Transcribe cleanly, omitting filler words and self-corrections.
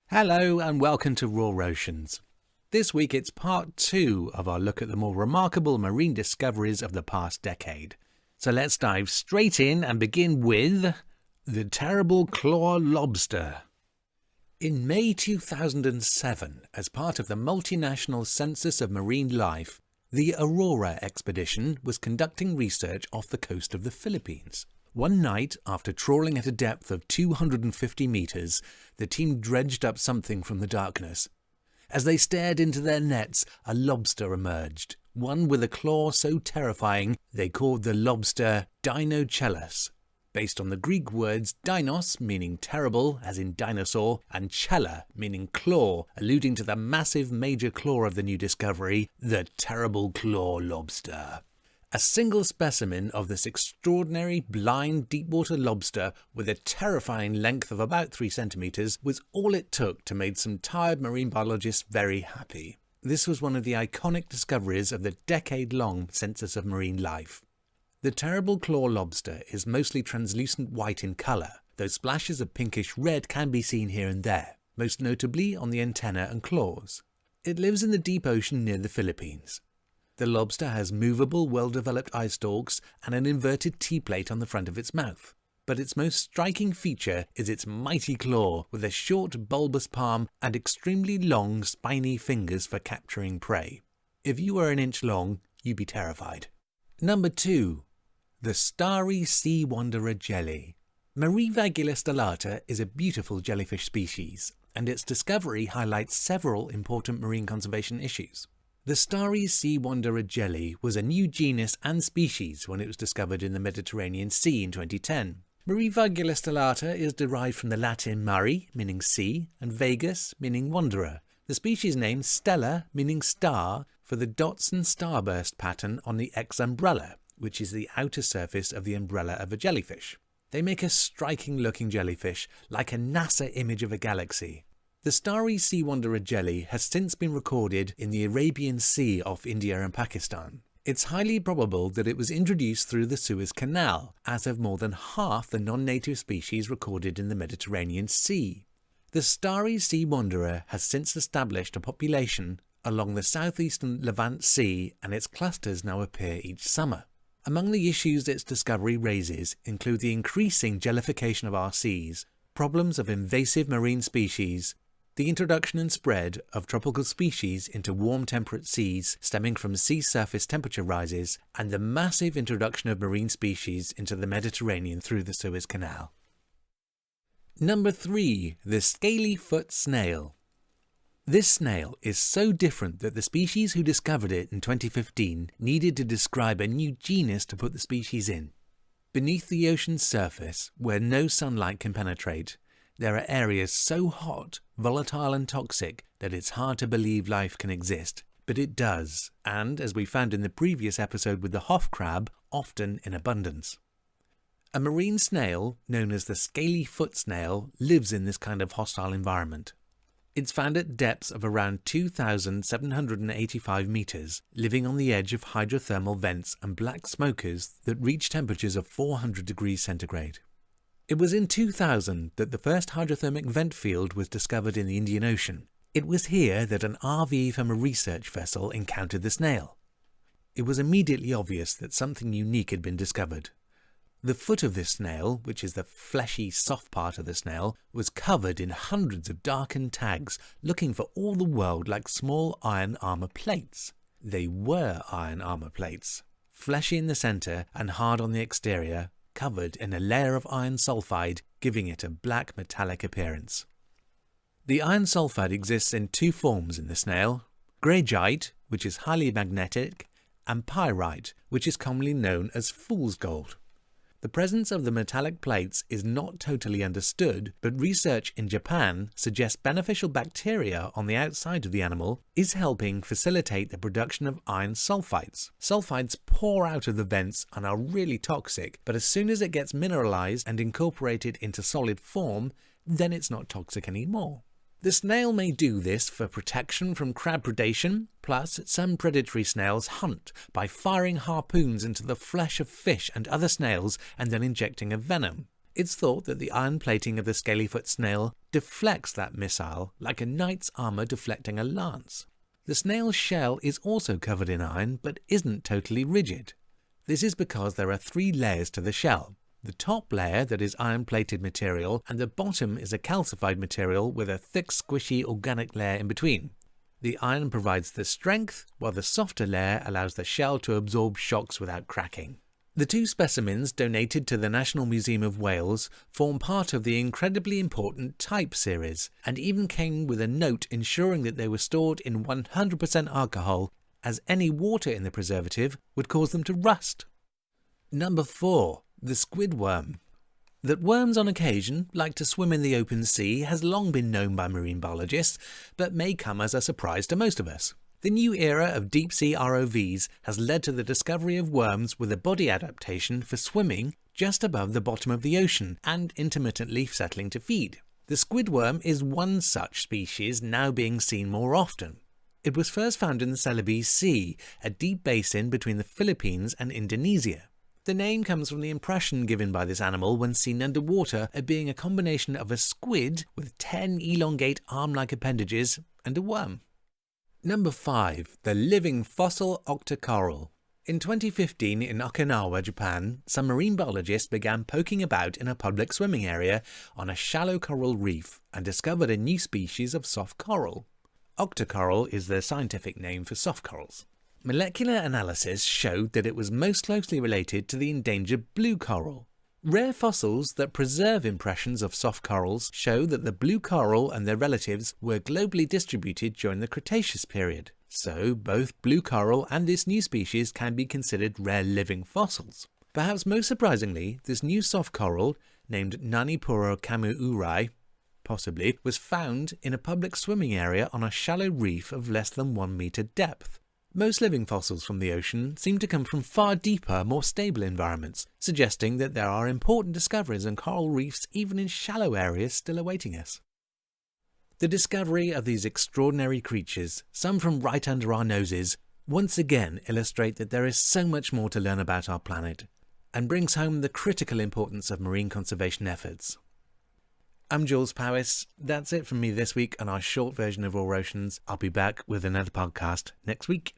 Hello and welcome to Raw Oceans. This week it's part 2 of our look at the more remarkable marine discoveries of the past decade. So let's dive straight in and begin with the terrible claw lobster. In May 2007, as part of the multinational census of marine life, the Aurora expedition was conducting research off the coast of the Philippines. One night, after trawling at a depth of 250 meters, the team dredged up something from the darkness. As they stared into their nets, a lobster emerged, one with a claw so terrifying they called the lobster Dinochelus, based on the Greek words dinos, meaning terrible, as in dinosaur, and chela, meaning claw, alluding to the massive major claw of the new discovery, the terrible claw lobster. A single specimen of this extraordinary blind deepwater lobster with a terrifying length of about 3 centimeters was all it took to make some tired marine biologists very happy. This was one of the iconic discoveries of the decade-long census of marine life. The terrible claw lobster is mostly translucent white in colour, though splashes of pinkish red can be seen here and there, most notably on the antennae and claws. It lives in the deep ocean near the Philippines. The lobster has movable, well-developed eye stalks and an inverted T-plate on the front of its mouth. But its most striking feature is its mighty claw, with a short, bulbous palm and extremely long, spiny fingers for capturing prey. If you were an inch long, you'd be terrified. Number 2. The Starry Sea Wanderer Jelly. Marivagula stellata is a beautiful jellyfish species, and its discovery highlights several important marine conservation issues. The Starry Sea Wanderer jelly was a new genus and species when it was discovered in the Mediterranean Sea in 2010. Marivagula stellata is derived from the Latin mari, meaning sea, and vagus, meaning wanderer. The species name Stella, meaning star, for the dots and starburst pattern on the X-umbrella, which is the outer surface of the umbrella of a jellyfish. They make a striking-looking jellyfish, like a NASA image of a galaxy. The Starry Sea Wanderer jelly has since been recorded in the Arabian Sea off India and Pakistan. It's highly probable that it was introduced through the Suez Canal, as have more than half the non-native species recorded in the Mediterranean Sea. The Starry Sea Wanderer has since established a population along the southeastern Levant Sea, and its clusters now appear each summer. Among the issues its discovery raises include the increasing jellification of our seas, problems of invasive marine species, the introduction and spread of tropical species into warm temperate seas stemming from sea surface temperature rises, and the massive introduction of marine species into the Mediterranean through the Suez Canal. Number 3. The Scaly-foot snail. This snail is so different that the species who discovered it in 2015 needed to describe a new genus to put the species in. Beneath the ocean's surface, where no sunlight can penetrate, there are areas so hot, volatile and toxic that it's hard to believe life can exist. But it does, and as we found in the previous episode with the Hoff crab, often in abundance. A marine snail, known as the Scaly-foot snail, lives in this kind of hostile environment. It's found at depths of around 2,785 meters, living on the edge of hydrothermal vents and black smokers that reach temperatures of 400 degrees centigrade. It was in 2000 that the first hydrothermic vent field was discovered in the Indian Ocean. It was here that an RV from a research vessel encountered the snail. It was immediately obvious that something unique had been discovered. The foot of this snail, which is the fleshy, soft part of the snail, was covered in hundreds of darkened tags, looking for all the world like small iron armor plates. They were iron armor plates, fleshy in the center and hard on the exterior, covered in a layer of iron sulfide, giving it a black metallic appearance. The iron sulfide exists in 2 forms in the snail: greigite, which is highly magnetic, and pyrite, which is commonly known as fool's gold. The presence of the metallic plates is not totally understood, but research in Japan suggests beneficial bacteria on the outside of the animal is helping facilitate the production of iron sulfides. Sulfides pour out of the vents and are really toxic, but as soon as it gets mineralized and incorporated into solid form, then it's not toxic anymore. The snail may do this for protection from crab predation, plus some predatory snails hunt by firing harpoons into the flesh of fish and other snails and then injecting a venom. It's thought that the iron plating of the Scaly-foot snail deflects that missile like a knight's armour deflecting a lance. The snail's shell is also covered in iron but isn't totally rigid. This is because there are 3 layers to the shell. The top layer that is iron-plated material and the bottom is a calcified material with a thick squishy organic layer in between. The iron provides the strength, while the softer layer allows the shell to absorb shocks without cracking. The 2 specimens donated to the National Museum of Wales form part of the incredibly important Type series, and even came with a note ensuring that they were stored in 100% alcohol, as any water in the preservative would cause them to rust. Number 4. The Squid Worm. That worms on occasion like to swim in the open sea has long been known by marine biologists, but may come as a surprise to most of us. The new era of deep-sea ROVs has led to the discovery of worms with a body adaptation for swimming just above the bottom of the ocean and intermittently settling to feed. The squid worm is one such species now being seen more often. It was first found in the Starry Sea, a deep basin between the Philippines and Indonesia. The name comes from the impression given by this animal when seen underwater at being a combination of a squid with 10 elongate arm-like appendages and a worm. Number 5. The living fossil Octocoral. In 2015 in Okinawa, Japan, some marine biologists began poking about in a public swimming area on a shallow coral reef and discovered a new species of soft coral. Octocoral is the scientific name for soft corals. Molecular analysis showed that it was most closely related to the endangered blue coral. Rare fossils that preserve impressions of soft corals show that the blue coral and their relatives were globally distributed during the Cretaceous period, so both blue coral and this new species can be considered rare living fossils. Perhaps most surprisingly, this new soft coral, named Nanipuro Kamuurai, possibly, was found in a public swimming area on a shallow reef of less than 1 meter depth. Most living fossils from the ocean seem to come from far deeper, more stable environments, suggesting that there are important discoveries on coral reefs even in shallow areas still awaiting us. The discovery of these extraordinary creatures, some from right under our noses, once again illustrate that there is so much more to learn about our planet, and brings home the critical importance of marine conservation efforts. I'm Jules Powis. That's it from me this week on our short version of All Oceans. I'll be back with another podcast next week.